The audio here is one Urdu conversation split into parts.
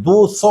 200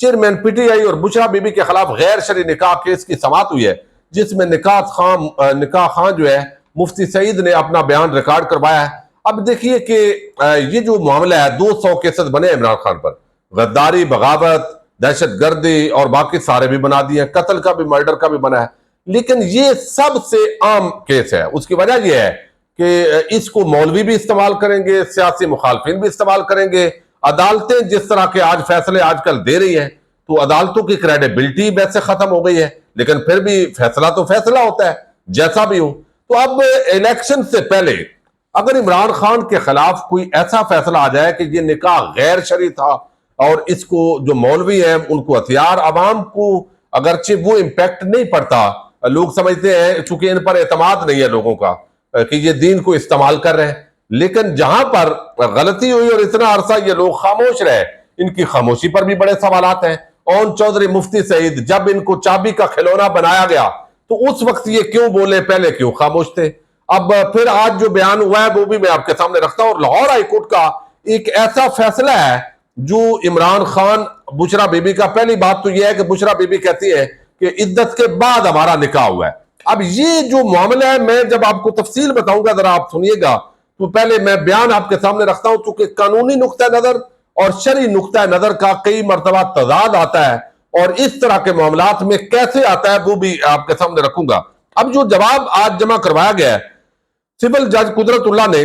چیئرمین پی ٹی آئی اور بشرا بی بی کے خلاف غیر شرعی نکاح کیس کی سماعت ہوئی ہے، جس میں نکاح خان جو ہے مفتی سعید نے اپنا بیان ریکارڈ کروایا ہے۔ اب دیکھیے کہ یہ جو معاملہ ہے 200 کیسز بنے عمران خان پر، غداری، بغاوت، دہشت گردی اور باقی سارے بھی بنا دیے ہیں، قتل کا بھی، مرڈر کا بھی بنا ہے، لیکن یہ سب سے عام کیس ہے۔ اس کی وجہ یہ ہے کہ اس کو مولوی بھی استعمال کریں گے، سیاسی مخالفین بھی استعمال کریں گے، عدالتیں جس طرح کے آج فیصلے آج کل دے رہی ہیں تو عدالتوں کی کریڈیبلٹی ویسے ختم ہو گئی ہے، لیکن پھر بھی فیصلہ تو فیصلہ ہوتا ہے جیسا بھی ہو۔ تو اب الیکشن سے پہلے اگر عمران خان کے خلاف کوئی ایسا فیصلہ آ جائے کہ یہ نکاح غیر شرعی تھا اور اس کو جو مولوی ہیں ان کو ہتھیار، عوام کو اگرچہ وہ امپیکٹ نہیں پڑتا، لوگ سمجھتے ہیں چونکہ ان پر اعتماد نہیں ہے لوگوں کا کہ یہ دین کو استعمال کر رہے ہیں، لیکن جہاں پر غلطی ہوئی اور اتنا عرصہ یہ لوگ خاموش رہے، ان کی خاموشی پر بھی بڑے سوالات ہیں۔ اون چودھری، مفتی سعید، جب ان کو چابی کا کھلونا بنایا گیا تو اس وقت یہ کیوں بولے، پہلے کیوں خاموش تھے؟ اب پھر آج جو بیان ہوا ہے وہ بھی میں آپ کے سامنے رکھتا ہوں، اور لاہور ہائی کورٹ کا ایک ایسا فیصلہ ہے جو عمران خان، بشرا بی بی کا، پہلی بات تو یہ ہے کہ بشرا بی بی کہتی ہے کہ عدت کے بعد ہمارا نکاح ہوا ہے۔ اب یہ جو معاملہ ہے میں جب آپ کو تفصیل بتاؤں گا ذرا آپ سنیے گا، تو پہلے میں بیان آپ کے سامنے رکھتا ہوں چونکہ قانونی نقطہ نظر اور شرعی نقطہ نظر کا کئی مرتبہ تضاد آتا ہے، اور اس طرح کے معاملات میں کیسے آتا ہے وہ بھی آپ کے سامنے رکھوں گا۔ اب جو جواب آج جمع کروایا گیا ہے، سول جج قدرت اللہ نے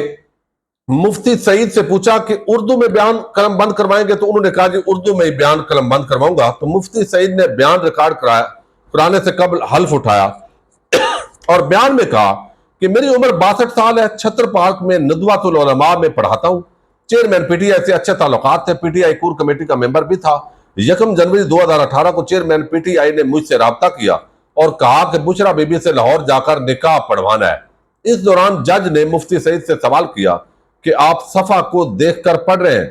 مفتی سعید سے پوچھا کہ اردو میں بیان قلم بند کروائیں گے، تو انہوں نے کہا جی اردو میں ہی بیان قلم بند کرواؤں گا۔ تو مفتی سعید نے بیان ریکارڈ کرانے سے قبل حلف اٹھایا اور بیان میں کہا کہ میری عمر 62 سال ہے، چھتر پارک میں ندوۃ العلماء میں پڑھاتا ہوں، چیئرمین پی ٹی آئی سے اچھے تعلقات تھے، P T I core committee کا ممبر بھی تھا۔ 1 جنوری 2018 کو چیئرمین پی ٹی آئی نے مجھ سے رابطہ کیا اور کہا کہ بشرا بی بی سے لاہور جا کر نکاح پڑھوانا ہے۔ اس دوران جج نے مفتی سعید سے سوال کیا کہ آپ صفحہ کو دیکھ کر پڑھ رہے ہیں،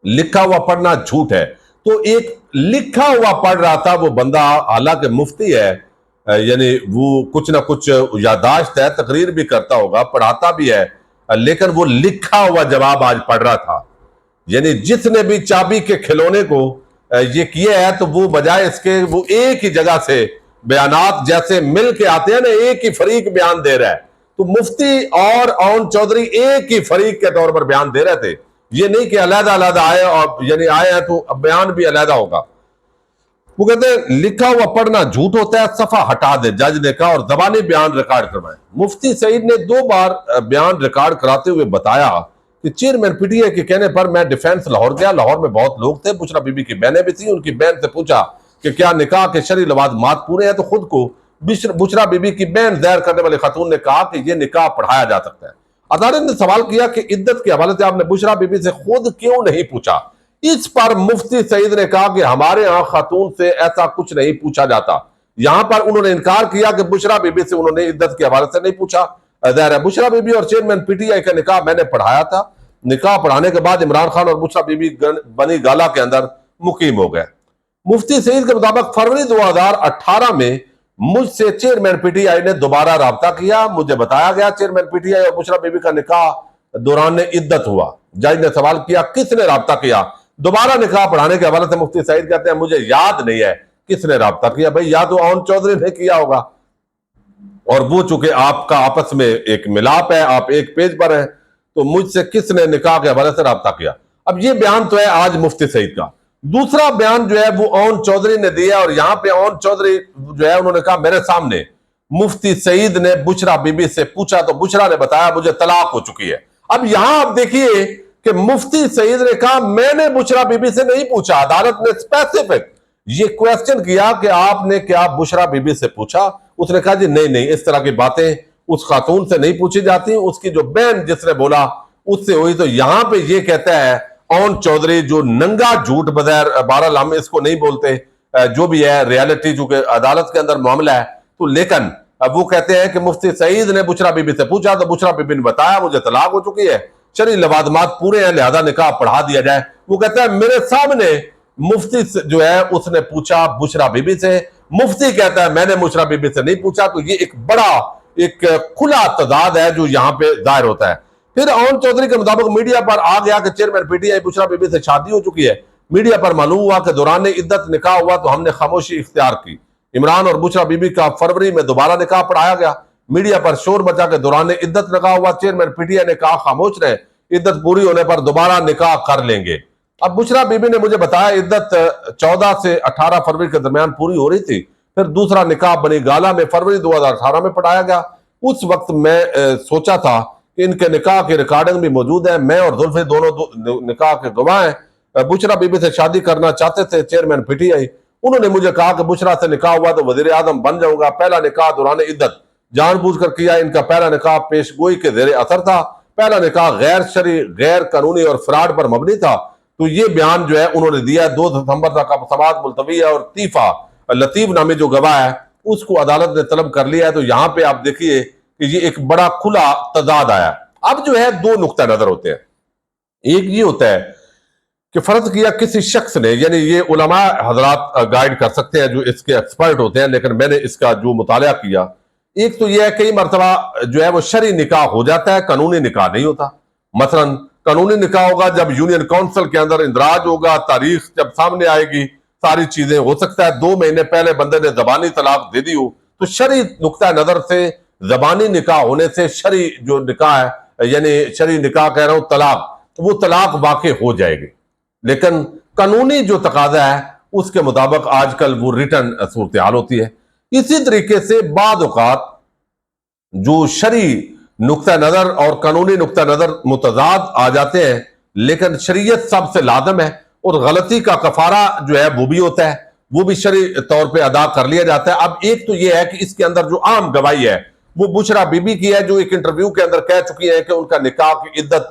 لکھا ہوا پڑھنا جھوٹ ہے۔ تو ایک لکھا ہوا پڑھ رہا تھا وہ بندہ، حالانکہ مفتی ہے، یعنی وہ کچھ نہ کچھ یادداشت ہے، تقریر بھی کرتا ہوگا، پڑھاتا بھی ہے، لیکن وہ لکھا ہوا جواب آج پڑھ رہا تھا۔ یعنی جس نے بھی چابی کے کھلونے کو یہ کیا ہے تو وہ بجائے اس کے وہ ایک ہی جگہ سے بیانات جیسے مل کے آتے ہیں نا، ایک ہی فریق بیان دے رہا ہے، تو مفتی اور اون چودھری ایک ہی فریق کے طور پر بیان دے رہے تھے، یہ نہیں کہ علیحدہ علیحدہ آئے، اور یعنی آئے ہیں تو بیان بھی علیحدہ ہوگا۔ وہ کہتے ہیں لکھا ہوا پڑھنا جھوٹ ہوتا ہے، صفحہ ہٹا دے، جج نے کہا، اور زبانی بیان ریکارڈ کروائے۔ مفتی سعید نے 2 بار بیان ریکارڈ کراتے ہوئے بتایا کہ چیئرمین پی ٹی آئی کے کہنے پر میں ڈیفینس لاہور گیا، لاہور میں بہت لوگ تھے، بشرا بی بی کی بہنیں بھی تھیں، ان کی بہن سے پوچھا کہ کیا نکاح کے شرعی لوازمات پورے ہیں، تو خود کو بشرا بی بی کی بہن ظاہر کرنے والے خاتون نے کہا کہ یہ نکاح پڑھایا جا سکتا ہے۔ عدالت نے سوال کیا کہ عدت کے حوالے سے آپ نے بشرا بی بی سے خود کیوں نہیں پوچھا؟ اس پر مفتی سعید نے کہا کہ ہمارے ہاں خاتون سے ایسا کچھ نہیں پوچھا جاتا۔ یہاں پر انہوں نے انکار کیا کہ بشرا بی بی سے انہوں نے عدت کے حوالے سے نہیں پوچھا۔ ظاہر ہے بشرا بی بی اور چیئرمین پی ٹی آئی کا نکاح میں نے پڑھایا تھا۔ نکاح پڑھانے کے بعد عمران خان اور بشرا بی بی بنی گالا کے اندر مقیم ہو گئے۔ مفتی سعید کے مطابق فروری 2018 میں مجھ سے چیئرمین پی ٹی آئی نے دوبارہ رابطہ کیا، مجھے بتایا گیا چیئرمین پی ٹی آئی اور بشرا بی بی کا نکاح دوران عدت ہوا۔ جج نے سوال کیا کس نے رابطہ کیا؟ دوبارہ نکاح پڑھانے کے حوالے سے مفتی سعید کہتے ہیں مجھے یاد نہیں ہے کس نے رابطہ کیا۔ بھئی یا تو اون چودھری نے کیا ہوگا، اور وہ چونکہ آپ کا آپس میں ایک ملاپ ہے، آپ ایک پیج پر ہیں، تو مجھ سے کس نے نکاح کے حوالے سے رابطہ کیا؟ اب یہ بیان تو ہے آج مفتی سعید کا۔ دوسرا بیان جو ہے وہ اون چودھری نے دیا، اور یہاں پہ اون چودھری جو ہے انہوں نے کہا میرے سامنے مفتی سعید نے بشرا بی بی سے پوچھا تو بشرا نے بتایا مجھے طلاق ہو چکی ہے۔ اب یہاں آپ دیکھیے کہ مفتی سعید نے کہا میں نے بشرا بی بی سے نہیں پوچھا، عدالت نے اسپیسیفک یہ کویسچن کیا کہ آپ نے کیا بشرا بی بی سے پوچھا؟ اس نے کہا جی نہیں، اس طرح کی باتیں اس خاتون سے نہیں پوچھی جاتی، اس کی جو بہن جس نے بولا اس سے ہوئی۔ تو یہاں پہ یہ کہتا ہے اون چودھری جو ننگا جھوٹ، بظاہر بہرحال ہم اس کو نہیں بولتے، جو بھی ہے ریالٹی چونکہ عدالت کے اندر معاملہ ہے، تو لیکن وہ کہتے ہیں کہ مفتی سعید نے بشرا بی بی سے پوچھا تو بشرا بی بی نے بتایا مجھے طلاق ہو چکی ہے، شرعی لوازمات پورے ہیں، لہذا نکاح پڑھا دیا جائے۔ وہ کہتا ہے میرے سامنے مفتی جو ہے اس نے پوچھا بشرا بی بی سے، مفتی کہتا ہے میں نے بشرا بی بی سے نہیں پوچھا۔ تو یہ ایک بڑا ایک کھلا تضاد ہے جو یہاں پہ ظاہر ہوتا ہے۔ پھر اون چودھری کے مطابق میڈیا پر آ گیا کہ chairman P T I Bushra be be سے شادی ہو چکی ہے۔ میڈیا پر معلوم ہوا کہ دوران عدت نکاح ہوا تو ہم نے خاموشی اختیار کی۔ عمران اور بشرا بی بی کا فروری میں دوبارہ نکاح پڑھایا گیا۔ میڈیا پر شور مچا کہ دوران عدت نکاح ہوا، چیئرمین پی ٹی آئی نے کہا خاموش رہے، عدت پوری ہونے پر دوبارہ نکاح کر لیں گے۔ اب بشرا بی بی نے مجھے بتایا عدت 14 سے 18 فروری کے درمیان پوری ہو رہی تھی، پھر دوسرا نکاح بنی گالا میں فروری 2018 میں پڑھایا گیا۔ اس وقت میں سوچا تھا کہ ان کے نکاح کی ریکارڈنگ بھی موجود ہے، میں اور زلفی دونوں نکاح کے گواہ ہیں۔ بشرا بی بی سے شادی کرنا چاہتے تھے چیئرمین پی ٹی آئی، انہوں نے مجھے کہا کہ بشرا سے نکاح ہوا تو وزیر اعظم بن جاؤں گا۔ پہلا نکاح دوران عدت جان بوجھ کر کیا، ان کا پہلا نکاح پیش گوئی کے زیر اثر تھا، پہلا نکاح غیر شرعی، غیر قانونی اور فراڈ پر مبنی تھا۔ تو یہ بیان جو ہے انہوں نے دیا 2 دسمبر تک اب سماعت ملتوی ہے، اور لطیف نامی جو گواہ ہے اس کو عدالت نے طلب کر لیا ہے۔ تو یہاں پہ آپ دیکھیے کہ یہ ایک بڑا کھلا تضاد آیا۔ اب جو ہے 2 نقطہ نظر ہوتے ہیں۔ ایک یہ ہوتا ہے کہ فرض کیا کسی شخص نے، یعنی یہ علماء حضرات گائیڈ کر سکتے ہیں جو اس کے ایکسپرٹ ہوتے ہیں، لیکن میں نے اس کا جو مطالعہ کیا، ایک تو یہ ہے کئی مرتبہ جو ہے وہ شرعی نکاح ہو جاتا ہے، قانونی نکاح نہیں ہوتا۔ مثلا قانونی نکاح ہوگا جب یونین کونسل کے اندر اندراج ہوگا، تاریخ جب سامنے آئے گی، ساری چیزیں، ہو سکتا ہے 2 مہینے پہلے بندے نے زبانی طلاق دے دی ہو، تو شرعی نقطہ نظر سے زبانی نکاح ہونے سے شرعی جو نکاح ہے، یعنی شرعی نکاح کہہ رہا ہوں طلاق، وہ طلاق واقع ہو جائے گی۔ لیکن قانونی جو تقاضا ہے اس کے مطابق آج کل وہ ریٹن صورتحال ہوتی ہے۔ اسی طریقے سے بعض اوقات جو شرعی نقطہ نظر اور قانونی نقطہ نظر متضاد آ جاتے ہیں، لیکن شریعت سب سے لازم ہے، اور غلطی کا کفارہ جو ہے وہ بھی ہوتا ہے، وہ بھی شرعی طور پہ ادا کر لیا جاتا ہے۔ اب ایک تو یہ ہے کہ اس کے اندر جو عام گواہی ہے وہ بشرا بی بی کی ہے، جو ایک انٹرویو کے اندر کہہ چکی ہے کہ ان کا نکاح کی عدت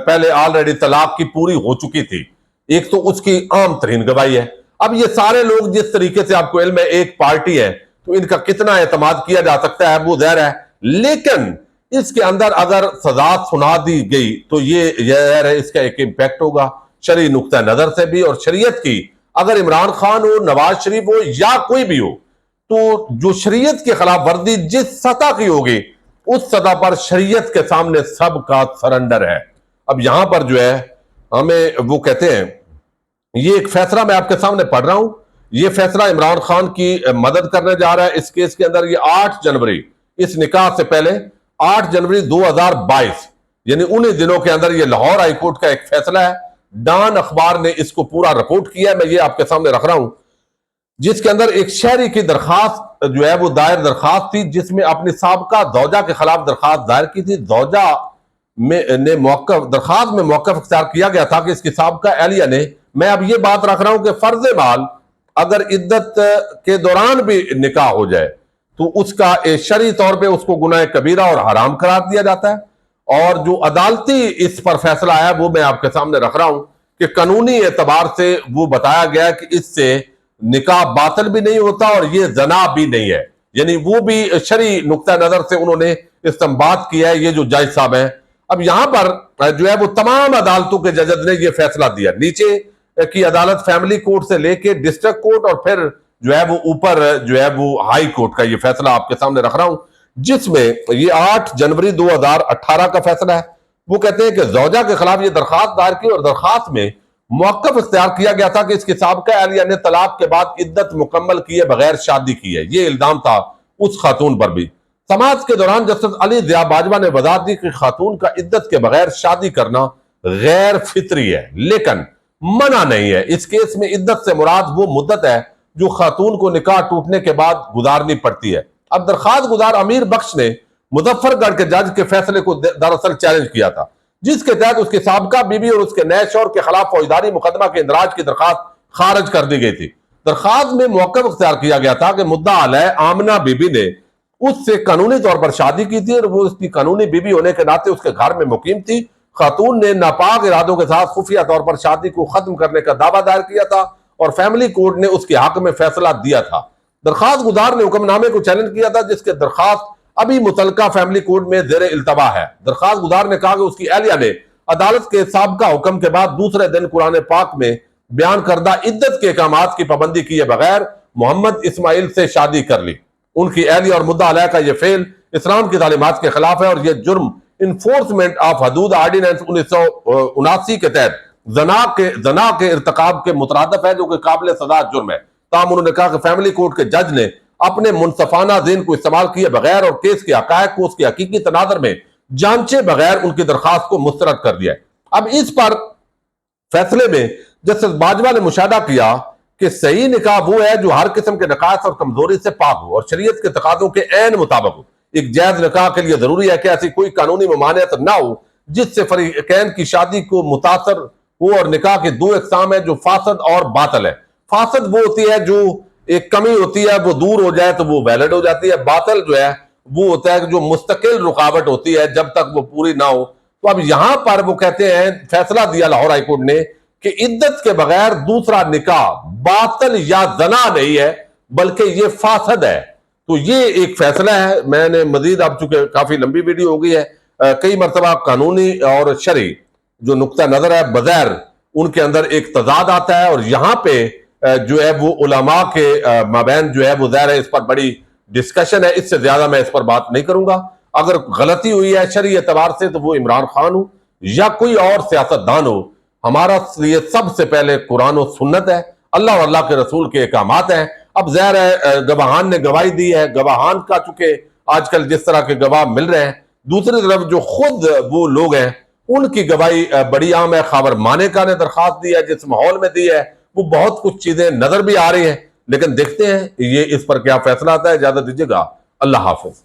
پہلے آلریڈی طلاق کی پوری ہو چکی تھی۔ ایک تو اس کی عام ترین گواہی ہے۔ اب یہ سارے لوگ جس طریقے سے آپ کو علم ہے ایک پارٹی ہے، تو ان کا کتنا اعتماد کیا جا سکتا ہے وہ ظاہر ہے، لیکن اس کے اندر اگر سزا سنا دی گئی تو یہ ظاہر ہے اس کا ایک امپیکٹ ہوگا شرعی نقطہ نظر سے بھی، اور شریعت کی اگر عمران خان ہو، نواز شریف ہو یا کوئی بھی ہو، تو جو شریعت کی خلاف ورزی جس سطح کی ہوگی اس سطح پر شریعت کے سامنے سب کا سرنڈر ہے۔ اب یہاں پر جو ہے ہمیں وہ کہتے ہیں، یہ ایک فیصلہ میں آپ کے سامنے پڑھ رہا ہوں، یہ فیصلہ عمران خان کی مدد کرنے جا رہا ہے اس کیس کے اندر۔ یہ 8 جنوری، اس نکاح سے پہلے 8 جنوری 2022، یعنی انہی دنوں کے اندر یہ لاہور ہائی کورٹ کا ایک فیصلہ ہے۔ ڈان اخبار نے اس کو پورا رپورٹ کیا ہے، میں یہ آپ کے سامنے رکھ رہا ہوں، جس کے اندر ایک شہری کی درخواست جو ہے وہ دائر درخواست تھی، جس میں اپنی سابقہ زوجہ کے خلاف درخواست دائر کی تھی۔ زوجہ نے درخواست میں موقف اختیار کیا گیا تھا کہ اس کی سابقہ اہلیہ نے، میں اب یہ بات رکھ رہا ہوں کہ فرض مال اگر عدت کے دوران بھی نکاح ہو جائے تو اس کا شرعی طور پہ اس کو گناہ کبیرہ اور حرام قرار دیا جاتا ہے۔ اور جو عدالتی اس پر فیصلہ آیا وہ میں آپ کے سامنے رکھ رہا ہوں کہ قانونی اعتبار سے وہ بتایا گیا کہ اس سے نکاح باطل بھی نہیں ہوتا اور یہ زنا بھی نہیں ہے، یعنی وہ بھی شرعی نقطہ نظر سے انہوں نے استنباط کیا ہے، یہ جو جج صاحب ہیں۔ اب یہاں پر جو ہے وہ تمام عدالتوں کے ججز نے یہ فیصلہ دیا، نیچے کی عدالت فیملی کورٹ سے لے کے ڈسٹرکٹ کورٹ، اور پھر جو ہے وہ اوپر جو ہے وہ ہائی کورٹ کا یہ فیصلہ آپ کے سامنے رکھ رہا ہوں، جس میں یہ 8 جنوری 2018 کا فیصلہ ہے۔ وہ کہتے ہیں کہ زوجہ کے خلاف یہ درخواست دائر کی، اور درخواست میں موقف اختیار کیا گیا تھا کہ اس کی سابقہ اہلیہ نے طلاق کے بعد عدت مکمل کیے بغیر شادی کی ہے، یہ الزام تھا اس خاتون پر بھی۔ سماعت کے دوران جسٹس علی ضیاء باجوہ نے وضاحت دی کہ خاتون کا عدت کے بغیر شادی کرنا غیر فطری ہے، لیکن منع نہیں ہے۔ اس کیس میں عدت سے مراد وہ مدت ہے جو خاتون کو نکاح ٹوٹنے کے بعد گزارنی پڑتی ہے۔ اب درخواست گزار امیر بخش نے مظفر گڑھ کے جج کے فیصلے کو دراصل چیلنج کیا تھا، جس کے تحت اس کی سابقہ بیوی اور اس کے نئے شوہر کے خلاف فوجداری مقدمہ کے اندراج کی درخواست خارج کر دی گئی تھی۔ درخواست میں موقف اختیار کیا گیا تھا کہ مدعا علیہ آمنہ بی بی نے اس سے قانونی طور پر شادی کی تھی، اور وہ اس کی قانونی بیوی ہونے کے ناطے اس کے گھر میں مقیم تھی۔ خاتون نے ناپاک ارادوں کے ساتھ خفیہ طور پر شادی کو ختم کرنے کا دعویٰ دائر کیا تھا، اور فیملی کورٹ نے اس کے حق میں فیصلہ دیا تھا۔ درخواست گزار نے حکم نامے کو چیلنج کیا تھا، جس کے درخواست ابھی متعلقہ فیملی کورٹ میں زیر التوا ہے۔ درخواست گزار نے کہا کہ اس کی اہلیہ نے عدالت کے سابقہ حکم کے بعد دوسرے دن قرآن پاک میں بیان کردہ عدت کے احکامات کی پابندی کیے بغیر محمد اسماعیل سے شادی کر لی۔ ان کی اہلیہ اور مدعا علیہ کا یہ فعل اسلام کی تعلیمات کے خلاف ہے، اور یہ جرم انفورسمنٹ آف حدود آرڈیننس 1979 کے تحت زنا کے ارتکاب کے مترادف ہے، جو کہ قابل سزا جرم ہے۔ تاہم انہوں نے کہا کہ فیملی کورٹ کے جج نے اپنے منصفانہ ذہن کو استعمال کیے بغیر اور کیس کے حقائق کو اس کے حقیقی تناظر میں جانچے بغیر ان کی درخواست کو مسترد کر دیا ہے۔ اب اس پر فیصلے میں جسٹس باجوہ نے مشاہدہ کیا کہ صحیح نکاح وہ ہے جو ہر قسم کے نقائص اور کمزوری سے پاک ہو اور شریعت کے تقاضوں کے عین مطابق ہو۔ ایک جائز نکاح کے لیے ضروری ہے کہ ایسی کوئی قانونی ممانعت نہ ہو جس سے فریقین کی شادی کو متاثر ہو، اور نکاح کے دو اقسام ہیں جو فاسد اور باطل ہے۔ فاسد وہ ہوتی ہے جو ایک کمی ہوتی ہے، وہ دور ہو جائے تو وہ ویلڈ ہو جاتی ہے۔ باطل جو ہے وہ ہوتا ہے جو مستقل رکاوٹ ہوتی ہے جب تک وہ پوری نہ ہو۔ تو اب یہاں پر وہ کہتے ہیں، فیصلہ دیا لاہور ہائی کورٹ نے کہ عدت کے بغیر دوسرا نکاح باطل یا زنا نہیں ہے بلکہ یہ فاسد ہے۔ تو یہ ایک فیصلہ ہے۔ میں نے مزید، اب چونکہ کافی لمبی ویڈیو ہو گئی ہے، کئی مرتبہ قانونی اور شرعی جو نقطہ نظر ہے بظاہر ان کے اندر ایک تضاد آتا ہے، اور یہاں پہ جو ہے وہ علماء کے مابین جو ہے وہ ظاہر ہے اس پر بڑی ڈسکشن ہے۔ اس سے زیادہ میں اس پر بات نہیں کروں گا۔ اگر غلطی ہوئی ہے شرعی اعتبار سے تو وہ عمران خان ہو یا کوئی اور سیاستدان ہو، ہمارا یہ سب سے پہلے قرآن و سنت ہے، اللہ اور اللہ کے رسول کے احکامات ہیں۔ اب ظاہر ہے گواہان نے گواہی دی ہے، گواہان کا چونکہ آج کل جس طرح کے گواہ مل رہے ہیں، دوسری طرف جو خود وہ لوگ ہیں ان کی گواہی بڑی عام ہے۔ خاور مانیکا نے درخواست دی ہے، جس ماحول میں دی ہے وہ بہت کچھ چیزیں نظر بھی آ رہی ہیں، لیکن دیکھتے ہیں یہ اس پر کیا فیصلہ آتا ہے۔ اجازت دیجیے گا، اللہ حافظ۔